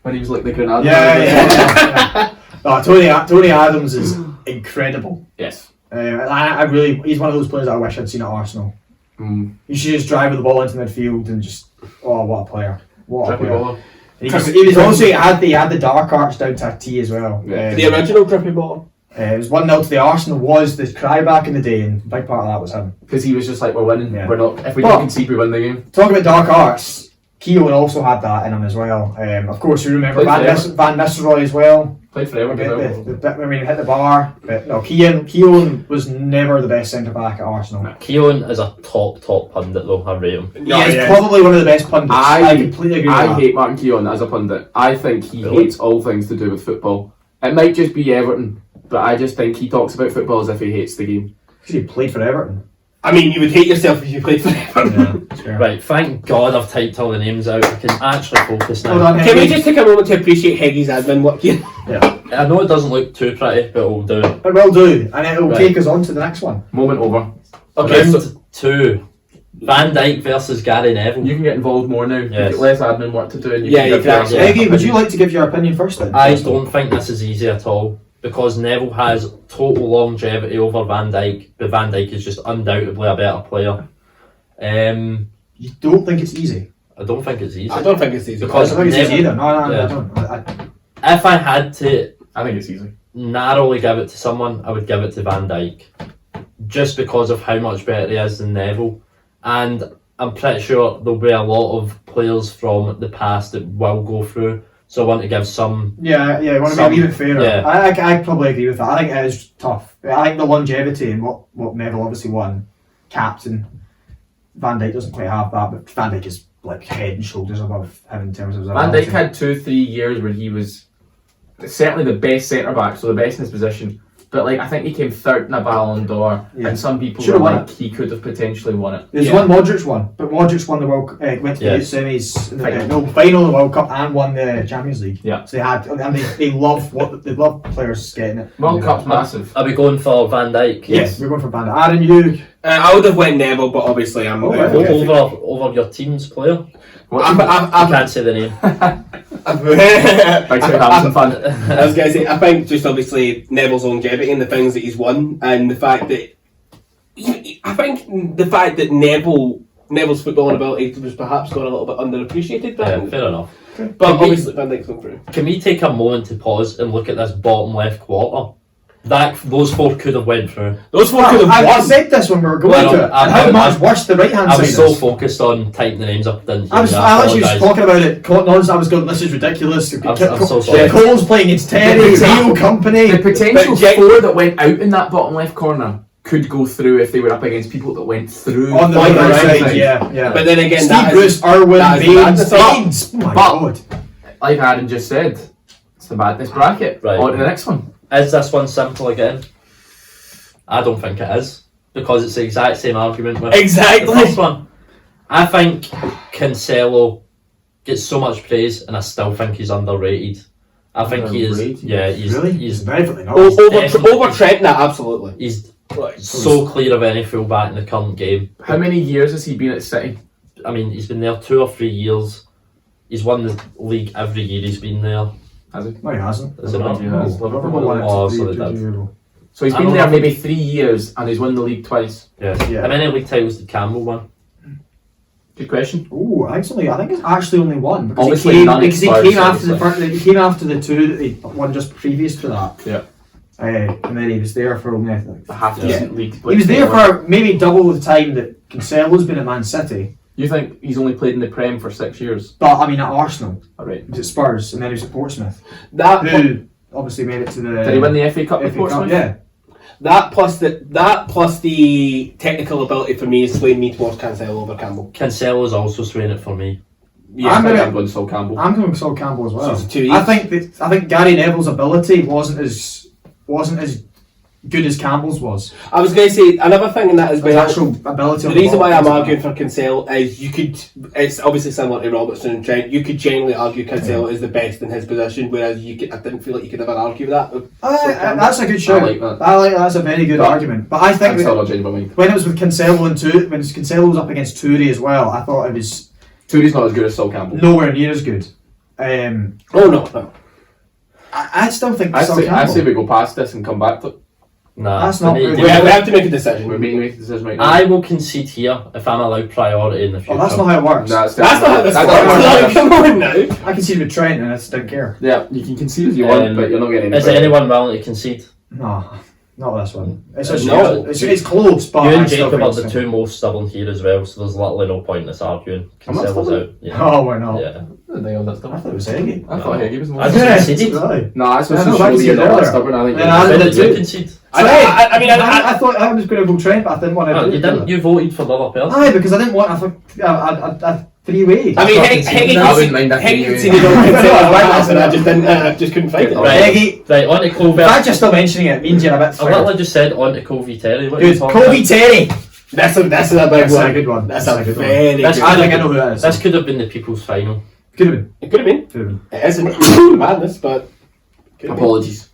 When he was like the Grenada? Yeah. Oh, Tony Adams is incredible. Yes. I really, he's one of those players that I wish I'd seen at Arsenal. Mm. You should just drive with the ball into midfield and just, oh, what a player! What a Drippy player! baller. He was also he had the dark arch down to a T as well. Yeah. the original drippy ball. It was 1-0 to the Arsenal. Was the cry back in the day, and a big part of that was him. Because he was just like, we're winning. Yeah. We're not. If we But- don't concede, we win the game. Talking about dark arts, Keown also had that in him as well. Of course, you remember Played Van Nistelrooy as well. Played forever. The bit when he hit the bar. But no, Keown was never the best centre back at Arsenal. No. Keown is a top pundit though, I rate him. He is probably one of the best pundits. I completely agree with I that. hate Martin Keown as a pundit. I think he Really? hates all things to do with football. It might just be Everton, but I just think he talks about football as if he hates the game. Because he played for Everton. I mean, you would hate yourself if you played for Everton. Sure. Right, thank God I've typed all the names out. I can actually focus now. Hold on, Can we Henry. just take a moment to appreciate Heggy's admin work here? I know it doesn't look too pretty, but it'll do. It will do, and it will Right. take us on to the next one. Moment over. Okay, Round so 2. Van Dijk versus Gary Neville. You can get involved more now. Yes. You've got less admin work to do. And Yeah, you give can your- actually- Yeah. Eggy, would you like to give your opinion first then? I don't think this is easy at all because Neville has total longevity over Van Dijk, but Van Dijk is just undoubtedly a better player. You don't think it's easy? I don't think it's easy. I don't think it's easy. I Because don't think it's easy Neville- either. No, Yeah. I don't. If I had to I think it's easy. narrowly give it to someone, I would give it to Van Dijk. Just because of how much better he is than Neville. And I'm pretty sure there'll be a lot of players from the past that will go through. So I want to give some. Yeah, I want to be a Some- wee bit fairer. yeah. I probably agree with that. I think it is tough. I think the longevity and what Neville obviously won, captain. Van Dijk doesn't quite have that, but Van Dijk is like head and shoulders above him in terms of his Van ability. Dijk had 2-3 years where he was certainly the best centre back, so the best in his position. But like I think he came third in a Ballon d'Or, Yeah. and some people Should've were won like he could have potentially won it. There's Yeah. one Modric won, but Modric won the World. Went to Yeah. the semis, Final. final of the World Cup, and won the Champions League. Yeah. So they had, and they love they love players getting it. World Cup's massive. Are we going for Van Dijk? Yes, we're going for Van Dijk. Aaron, you. I would have went Neville, but obviously I'm. Oh, Go okay. over your team's player. I I can't say the name. Big Southampton fan. was going to say, I think just obviously Neville's longevity and the things that he's won, and the fact that I think the fact that Neville's footballing ability was perhaps got a little bit underappreciated. Yeah, But, fair enough. but Can we- obviously Van Dijk's gone through. Can we take a moment to pause and look at this bottom left quarter? Those four could have went through. Those four could have I won. said this when we were going Well, to it. I'm- And how I'm- much worse the right hand I side was so is. focused on typing the names up, didn't I was apologise. talking about it. Nonsense. I was going. This is ridiculous. I'm so sorry. Cole's playing against Terry. Theo Company. The potential But Jack- 4 that went out in that bottom left corner could go through if they were up against people that went through On the on right right side, yeah. But then again, Steve that Bruce, is, Irwin, that is Baines, madness. Baines. Oh my But- god. Like Aaron just said, it's the madness bracket. Right. On to the next one. Is this one simple again? I don't think it is. Because it's the exact same argument with Exactly. the first one. I think Cancelo gets so much praise and I still think he's underrated. I think he is. Underrated. Yeah, he's Really? he's Definitely not. Over Trent, that absolutely. he's so clear of any fullback in the current game. How many years has he been at City? I mean, he's been there 2 or 3 years. He's won the league every year he's been there. Has he? No, he hasn't. Is it not? No, Liverpool won it Oh, 2 so years they did. ago. So he's I been don't there know. maybe 3 years and he's won the league twice. Yeah. Yeah. How many league titles did Campbell win? Good question. Ooh, I think it's actually only one because Obviously he came, none because he at came Spurs, after the obviously. first, he came after the 2 that he won just previous to that. Yeah. And then he was there for only I think. A half decent league. He was there for maybe double the time that Cancelo's been at Man City. You think he's only played in the Prem for 6 years? But I mean at Arsenal, Alright. he was at Spurs, and then he was at Portsmouth. That Who obviously made it to the Did he win the FA Cup with FA Cup? Portsmouth? Yeah. that plus the technical ability for me is swaying me towards Cancelo over Campbell. Cancelo's also swaying it for me. Yeah, I'm gonna- I'm going Sol Campbell. I'm going with Sol Campbell as well. So it's 2 I each. think Gary Neville's ability wasn't as good as Campbell's was. I was going to say another thing in that as His well. actual ability. The on the reason ball why I'm wasn't arguing for Cancelo is it's obviously similar to Robertson and Trent. You could generally argue Cancelo is the best in his position, whereas I didn't feel like you could ever argue that. that's a good show. I like that. That's a very good argument. But I I'm think still that not changing my mind. when it was with Cancelo when Cancelo was up against Toure as well, I thought it was Tourie's not as good as Sol Campbell. nowhere near as good. Oh no. I still think I Sol say Campbell. we go past this and come back to it. Nah, That's not we need- good. We have to make a decision. We're making a decision right now. I will concede here if I'm allowed priority in the future. Oh, that's not how it works. Nah, That's not how this That works. doesn't Like, work. come on now. I conceded with Trent and I just didn't care. Yeah, you can concede if you want, but you're not getting any Is credit. anyone willing to concede? No, not this one. It's No. it's close, but You I and still Jacob think are the it's- 2 most stubborn here as well, so there's literally no point in us arguing. I'm not Cancelo's stubborn. out. Yeah. Oh, why not? Yeah. I think that's I stubborn. thought it was Eggy. I thought he was more. I just conceded. Really? No, that's Yeah, what's no, so I shows you're conceded not that earlier. stubborn. I think Yeah, you're I When did did too. you concede? I thought I was going to go Trent, but I didn't want to Oh, do you it. didn't. You voted for the other person. Aye, because I didn't want a 3-way. I mean, I wouldn't mind that Heggie for you. conceded on Cancelo, and I just couldn't find it. Right. Eggy, Right, on to Cole the fact versus... you're still mentioning it means you're a bit I fair. literally just said on to Colby Terry. What are you Good, talking Colby about? Terry. That's a big That's one. a good one. That's That's a a good one. very That's good I one. think I know who that is. This could have been the people's final. Could have been. It could have been. Could have been. It isn't madness, but could have been. Apologies.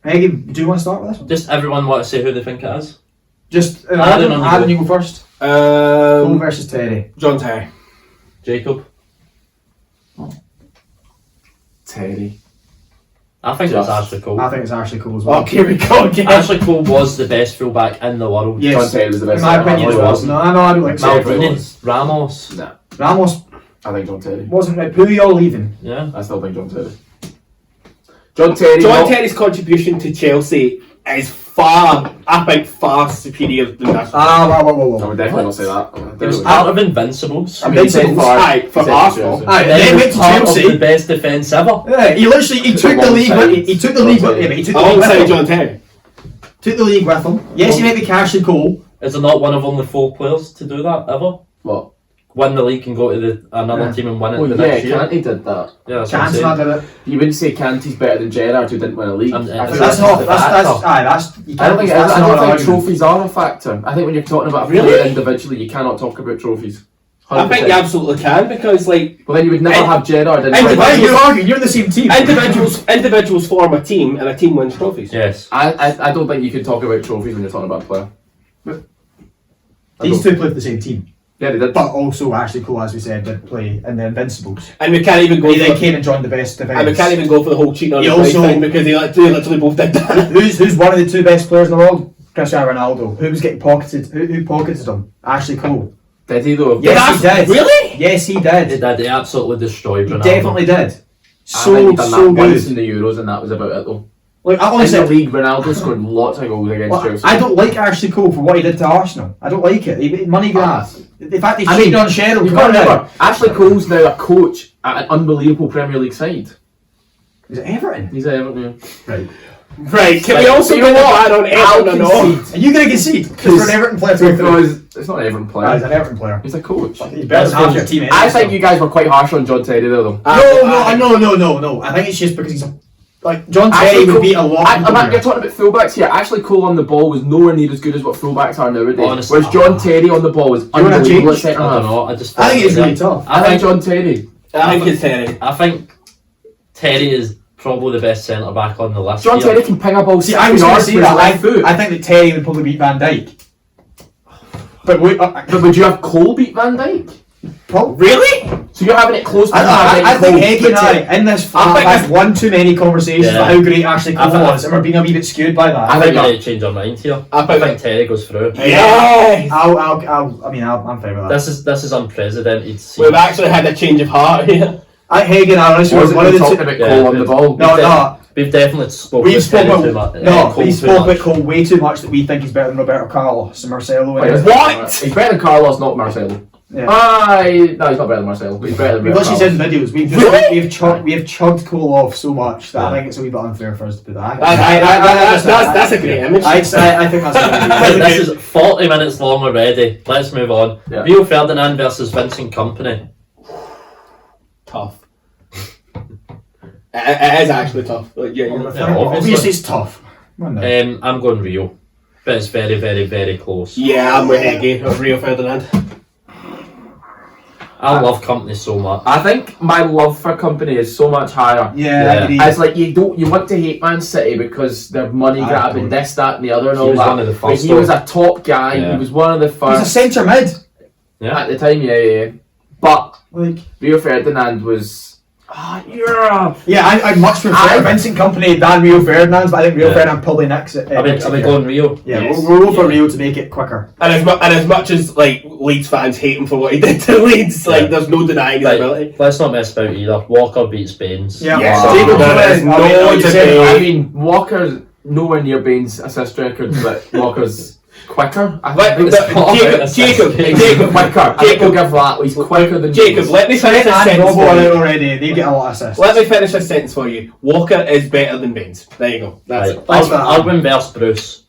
Eggy, do you want to start with this one? Just everyone want to say who they think it is? Just Adam, Adam, you go first. Cole versus Terry. John Terry. Jacob? Terry. I think Just- it's Ashley Cole. I think it's actually Cole as well. Oh, here we go again. Ashley Cole was the best fullback in the world. Yes. John Terry was the best. In my opinion, No, as he well. wasn't. No, I don't like Terry. Maldini, Ramos. Nah, Ramos I think John Terry. wasn't right. Who are you all leaving? Yeah. I still think John Terry. John Terry. John not- Terry's contribution to Chelsea is far superior than that. I would definitely not say that. He was part of Invincibles. I mean, he said Invincibles. far- Aye, he for said Arsenal. Chelsea. Aye, Then then he went was to part of Chelsea. the best defence ever. Yeah, he literally took the league. He took the league. Alongside- Yeah, but he took the league with Alongside him. John Terry. Took the league with him. Yes, he might be cashing Cole. Is there not one of only 4 players to do that ever? What? Win the league and go to another Yeah. team and win it Oh the yeah, next year? Canty did that. Yeah, that's what I'm saying. Cantona did it. You wouldn't say Canty's better than Gerrard, who didn't win a league. And- I think That's not. the That's factor. aye. That's. You I don't think. that's I not don't an think argument. trophies are a factor. I think when you're talking about a Really? player individually, you cannot talk about trophies. I think you 100%. absolutely can because like Well, then you would never And- have Gerrard in. and the the Why league. are you arguing? You're the same team. individuals form a team and a team wins trophies. Yes. I don't think you can talk about trophies when you're talking about a player. I These don't- two played for the same team, Yeah, they did. but also Ashley Cole, as we said, did play in the Invincibles. And we can't even go He then for came and joined the best and we defence. can't even go for the whole cheating on He the play also- thing because they literally both did that. Who's one of the 2 best players in the world? Cristiano Ronaldo. Who was getting pocketed? Who pocketed him? Ashley Cole. Did he though? Yes, he did. Really? Yes, he He did. did. He absolutely destroyed He Ronaldo. definitely did. I think So he done that once good. in the Euros, and that was about it though. Like I In the honestly, league, Ronaldo scored lots of goals against well, Chelsea. I don't like Ashley Cole for what he did to Arsenal. I don't like it. He money grab. The fact he's I cheating mean, on Cheryl. You've got to remember, Ashley Cole's now a coach at an unbelievable Premier League side. Is it Everton? He's at Everton. Right. Right, can we Like, also you go know what? on I'll Everton or no? concede. Are you going to concede? Because for an Everton player to go through. Because it's not an Everton Ah, player. he's an Everton player. He's a coach. He's better than half your team. I think you guys were quite harsh on John Terry there though. No. I think it's just because he's a, like John Terry Ashley would Cole- beat a lot. of people You're here. talking about fullbacks here. Ashley Cole on the ball was nowhere near as good as what fullbacks are nowadays. Honestly. Whereas John Terry on the ball was wanna unbelievable at change? centre I don't half. know. I just. I think it's thought- really tough. I think John Terry. I think it's Terry. I think Terry is probably the best centre back on the list. John here. Terry can ping a ball. See, I was going to say that. Left foot. I think that Terry would probably beat Van Dijk. But But would you have Cole beat Van Dijk? Really? So you're having it close to Van Dijk. I think Cole, Heggie and I, in this flat, think have one too many conversations Yeah. about how great Ashley Cole I think- was, and we're being a wee bit skewed by that. I think we need to change our mind here. I I think Terry goes through. Yes! I'm fine with that. This is unprecedented. We've actually had a change of heart here. I Heggie and I honestly was wasn't one of the talking two. about Yeah, Cole on but- the ball. No. We've definitely spoken We've about Terry spoken too much. No, Cole we too spoke much. about Cole way too much that we think he's better than Roberto Carlos and Marcelo. And What? He's better than Carlos, not Marcelo. Yeah. No, he's not better than Marcelo. He's better than We've Roberto literally Carlos. said in videos, we have chugged Cole off so much that I think it's a wee bit unfair for us to do that. That's a great image. I think that's a Right, good this is 40 minutes long already. Let's move on. Yeah. Rio Ferdinand versus Vincent Kompany. Tough. It is actually tough. Like, yeah, Obviously, it's tough. Come on now. I'm going Rio, but it's very, very, very close. yeah, I'm with Heggie of Rio Ferdinand. I love Kompany so much. I think my love for company is so much higher. Yeah, I agree. It's like you want to hate Man City because they're money grabbing, this, that, and the other, and He all was that. one of the But first he was though. a top guy. Yeah. He was one of the He's a first centre mid. Yeah. at the time. Yeah. But Like, Rio Ferdinand was. yeah, I'd much prefer Vincent Company than Rio Ferdinand, but I think Rio Yeah. Ferdinand probably nicks it. Are we going Rio? Yeah, Yes. we'll go for Rio to make it quicker. And as much as like Leeds fans hate him for what he did to Leeds, Yeah. like there's no denying his Right, ability. let's not mess about either. Walker beats Baines. Yeah, Yes, Wow. Jacob Baines, no debate. I mean, Walker's nowhere near Baines' assist record, but Walker's quicker. I Let- think the- it's Jacob, Jacob quicker. Jacob give that. He's quicker than Jacob, Baines. let me finish this And sentence Robo for on it you. already. They get a lot of assists. Let me finish this sentence for you. Walker is better than Baines. There you go. That's Right. it. Thanks for that. Alwyn versus Bruce.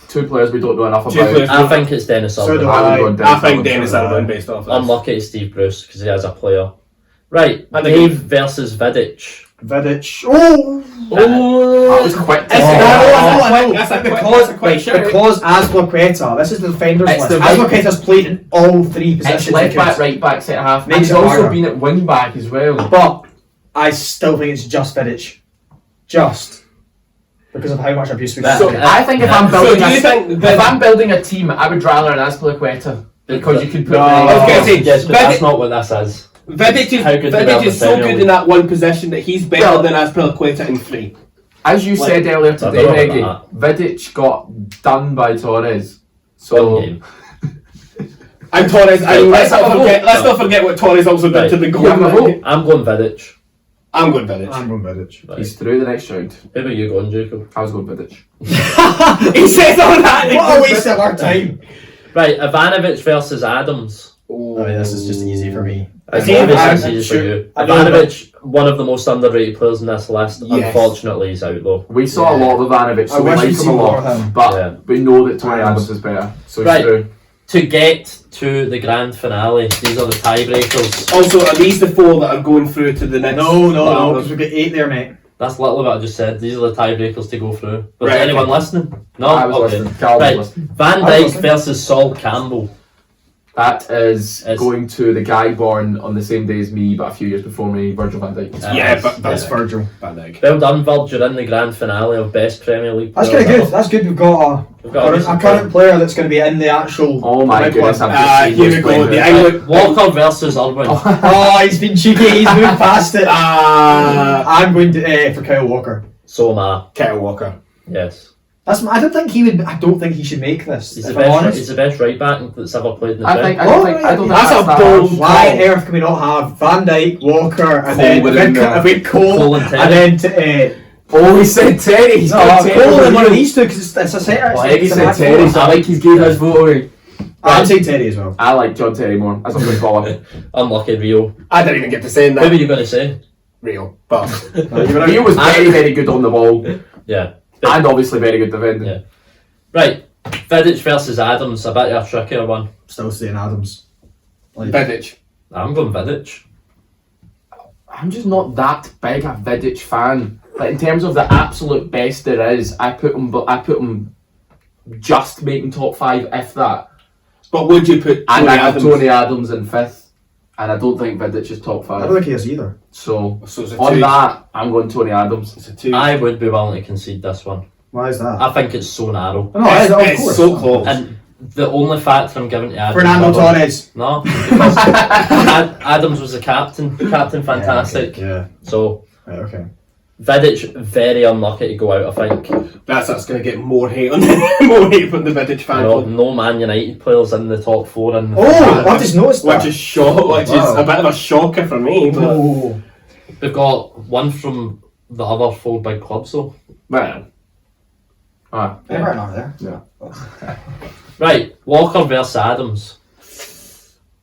Two players we don't know enough Two about. players. I think it's Dennis So Alwyn. do I would go I Dennis think Alwyn. Dennis Alwyn based off this. Unlucky to Steve Bruce because he has a player. Right, And Dave versus Vidic. Vidic. Oh! That was quick. That's a quick shout. Because Azpilicueta, this is the defenders It's list. the right- Azpilicueta's played in all three positions. It's left he back, could. right back, centre half. And Makes he's it also harder. been at wing back as well. But I still think it's just Vidic. Just. Because of how much abuse we That- get. So I think if I'm So building do you think if I'm building a team, I would rather an Azpilicueta because you can put. No. I was gonna say, Yes, but that's not what this is. Vidic How good they Vidic are is so defending good league. in that one position that he's better Well- than Azpilicueta in three. As you said earlier today, I don't know Maggie, about Vidic got done by Torres. One So game. And Torres, Right, let's have a not forget what Torres also did Right. to the goal. You have a vote? I'm going Vidic. I'm going Vidic. I'm going Vidic. Right. he's through the next round. Who are you going, Jacob? I was going Vidic. He says all that. What a waste of our time. Right, Ivanovic versus Adams. I mean, this is just easy for me. It's See, obviously I- it's easy for sure- you. I know, Ivanovic, one of the most underrated players in this list. Yes. Unfortunately, he's out though. We saw a lot of Ivanovic, I so we wish like we'd him a seen more lot. of him. But Yeah. we know that Tony Adams. Adams is better. So he's Right. through. To get to the grand finale, these are the tiebreakers. Also, are these the four that are going through to the next? No, because we've got 8 there, mate. That's literally what I just said. These are the tiebreakers to go through. Was Right, anyone okay. listening? No? I was Okay. listening. Carl was Right. listening. Van I was Dijk listening. versus Sol Campbell. That is It's- going to the guy born on the same day as me, but a few years before me, Virgil van Dijk. Yeah, but That's Virgil. Van Dijk. Well done, Virg. You're in the grand finale of Best Premier League. That's player kind of good. ever. That's good. We've got We've got a current player that's going to be in the actual. Oh my big goodness, one. I've just seen Here this we go. playing The here. England. Walker versus Irwin. Oh, he's been cheeky. He's moved past it. I'm going to for Kyle Walker. So am I. Kyle Walker. Yes. I don't think he would. I don't think he should make this. He's if the I'm best. honest. He's the best right back that's ever played in the I Prem. don't think That's a that bold- hard. Why on earth can we not have Van Dijk, Walker, and Cole then within there. Cole, Cole and Terry. and then Oh, he said Terry. He's got Terry. Cole over and one of here. these two because it's a centre. Oh, Eggy it's a said back Terry, four. so I like he's gave his vote away. I'm saying Terry as well. I like John Terry more. That's what I'm going to call him. Unlucky Rio. I didn't even get to say Who were that. you going to say? Real, but He was very, very good on the ball. Yeah. And obviously very good defending. Yeah. Right. Vidic versus Adams. I bet you're a trickier one. Still saying Adams. Like, Vidic. I'm going Vidic. I'm just not that big a Vidic fan. Like in terms of the absolute best there is, I put him just making top 5 if that. But would you put And Tony I have Adams? Tony Adams in 5th. and I don't think Vidic is top I 5. don't think he is either. So So it's a on two. that, I'm going Tony Adams. It's a 2. I would be willing to concede this one. Why is that? I think it's so narrow. No, of it's course. so close. And the only factor I'm giving to Adams... Fernando Torres. No, because Adams was the captain. Captain fantastic. Yeah. So, Right, okay. Vidic, very unlucky to go out, I think. That's going to get more hate on more hate from the Vidic fan No, club. no Man United players in the top 4. In the Oh, I just noticed that. Which is which is Wow. a bit of a shocker for me. But Oh. We've got one from the other 4 big clubs, though. Right. Ah, Yeah, yeah. right now there. Right, Walker versus Adams.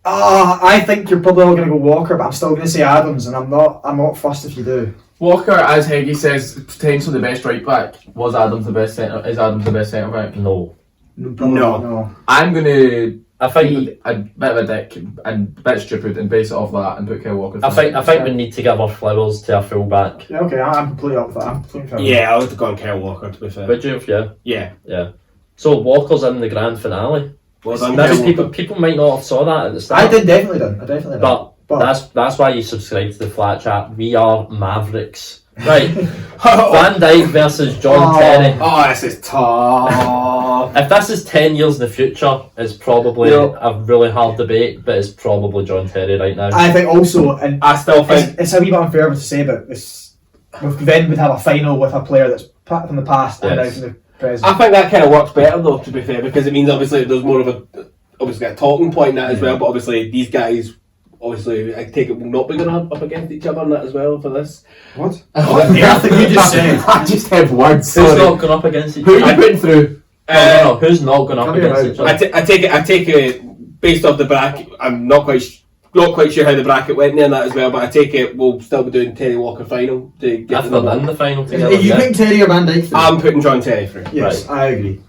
I think you're probably all going to go Walker, but I'm still going to say Adams, and I'm not fussed if you do. Walker, as Heggie says, potentially the best right back. Is Adams the best centre back? No. No. I'm gonna I think be a bit of a dick and a bit stupid and base it off that and put Kyle Walker. I think we need to give our flowers to our fullback. Yeah, okay, I'm completely up with that. I'm completely fine with yeah, I would have gone Kyle Walker to be fair. Would you? Yeah. Yeah. So Walker's in the grand finale. Well done, Now, Kyle Walker. people might not have saw that at the that. start. I definitely did. But that's why you subscribe to the Flat Chat. We are Mavericks. Right. Van Dijk versus John Terry. Oh, this is tough. If this is 10 years in the future, it's probably a really hard debate, but it's probably John Terry right now. I think also, and I still think it's a wee bit unfair to say, but this, then we'd have a final with a player that's from the past and now Yes. from the present. I think that kind of works better though, to be fair, because it means obviously there's more of a talking point in that as well. But obviously these guys, obviously I take it will not be going up against each other in that as well for this. What? I think you just said. I just have words. Who's Sorry. not going up against each Who other? are you putting through? No, who's not going up Tell me against about each it. other? I take it based off the bracket. I'm not quite sure how the bracket went there and that as well, but I take it we'll still be doing Terry Walker final to get If to they're the in the final Are together, you yeah. think Terry or Van Dijk? I'm putting John Terry through. Yes, I agree.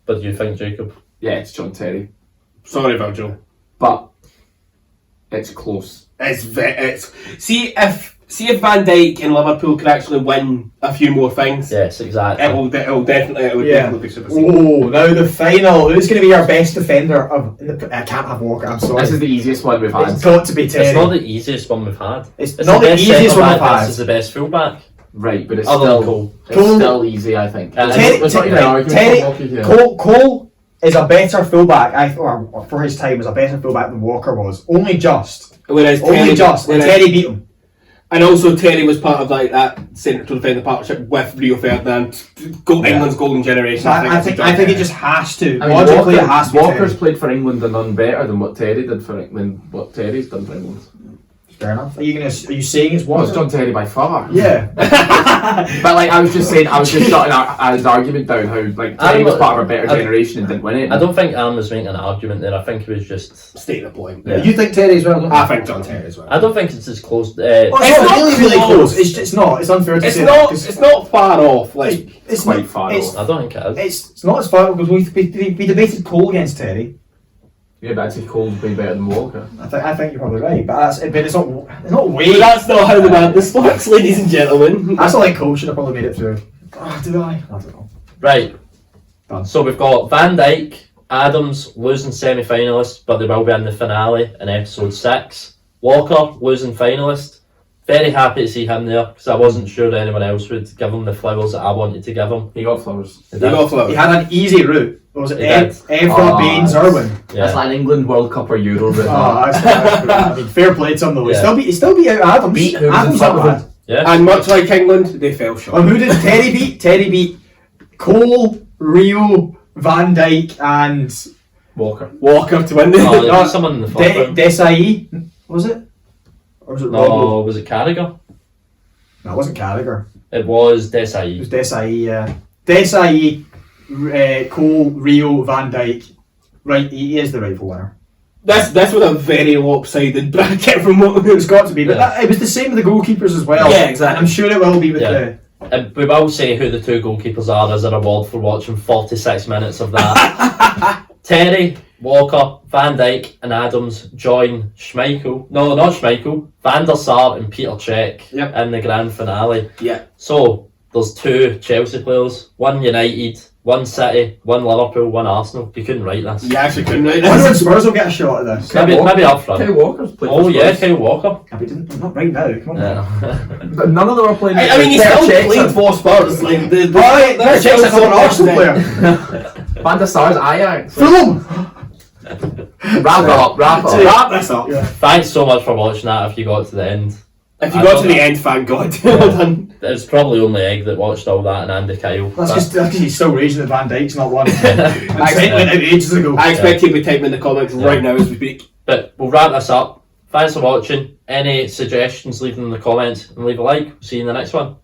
But do you think, Jacob? Yeah, it's John Terry, Sorry, Virgil. but it's close. See if Van Dijk and Liverpool could actually win a few more things. Yes, exactly. It will definitely be super. Oh, now the final. Who's going to be our best defender of? I can't have Walker. I'm sorry. This is the easiest one we've had. It's got to be Terry. It's not the easiest one we've had. It's not the best easiest one centre-back we've had. versus the best fullback. Right, but it's Other still than Cole. it's still easy, I think. There's not even an argument for Walker here. Cole is a better fullback. Or for his time, was a better fullback than Walker was. Only just. Whereas And Terry beat him. and also Terry was part of that centre to defend the partnership with Rio Ferdinand, England's golden generation. So I think it just has to. I mean, Logically, it has to be Walker's Terry. played for England and done better than what Terry did for England. What Terry's done for England. Fair enough. Are you saying it's Well, Walker? it's John Terry by far. Yeah. But like I was just shutting his argument down how like Terry was part of a better generation and didn't win it. I don't think Aaron was making an argument there. I think he was just... State the point. Yeah. You think Terry as well? Don't you? I think John Terry as well. I don't think it's as close... Well, It's it's not not really close. close. It's not. It's unfair to It's say not. that, 'cause It's not far off. Like it's quite not, far it's, off. I don't think it is. It's not as far because we debated Cole against Terry. Yeah, but I'd say Cole's way better than Walker. I think you're probably right, but it's not way. but that's not how the madness works, ladies and gentlemen. That's not like Cole should have probably made it through. Oh, did I? I don't know. Right. Done. So we've got Van Dijk, Adams losing semi-finalist, but they will be in the finale in episode 6. Walker losing finalist. Very happy to see him there because I wasn't sure anyone else would give him the flowers that I wanted to give him. He got flowers. He did. He had an easy route. Was it He did. Evra, Baines, Irwin? Yeah. That's like an England World Cup or Euro route. That's good. I mean, fair play to him though. Yeah. He still beat out Adams. Beat who was in Adams front of not him. bad. Yeah. And much like England, they fell short. And who did Terry beat? Terry beat Cole, Rio, Van Dijk, and Walker to win No, the. there was someone in the first round. Desai. Was it? Or was it Robbo? No, was it Carragher? No, it wasn't Carragher. It was It Desai. was Desai, yeah. Desai, Cole, Rio, Van Dijk. Right, he is the rightful winner. This was a very lopsided bracket from what It's got to be, but Yeah. it was the same with the goalkeepers as well. Yeah, exactly. And I'm sure it will be with Yeah. And we will say who the 2 goalkeepers are as a reward for watching 46 minutes of that. Terry, Walker, Van Dijk and Adams join Schmeichel. No, not Schmeichel. Van der Sar and Peter Cech Yep. in the grand finale. Yeah. So, there's 2 Chelsea players, 1 United 1 City, 1 Liverpool, 1 Arsenal. You couldn't write this. You actually couldn't write I wonder when this. Spurs will get a shot at this. Maybe up front. Kyle Walker's played Oh for yeah, Spurs. Kyle Walker. Yeah, but not right now. Come on. Yeah. But none of them are playing. I mean, he Petr still Cech's played in- for Spurs. Like, Right, that's Check's a still former Arsenal something. player. Van der Sar's Ajax. Fulham. Wrap it up. To wrap this up. Thanks so much for watching that if you got to the end. If you got to the end, thank God. Done. There's probably only Egg that watched all that and Andy Kyle. That's because he's still raging that Van Dijk's not one. I went out ages ago. I expect he'll be typing in the comments right now as we speak. But we'll wrap this up. Thanks for watching. Any suggestions, leave them in the comments and leave a like. See you in the next one.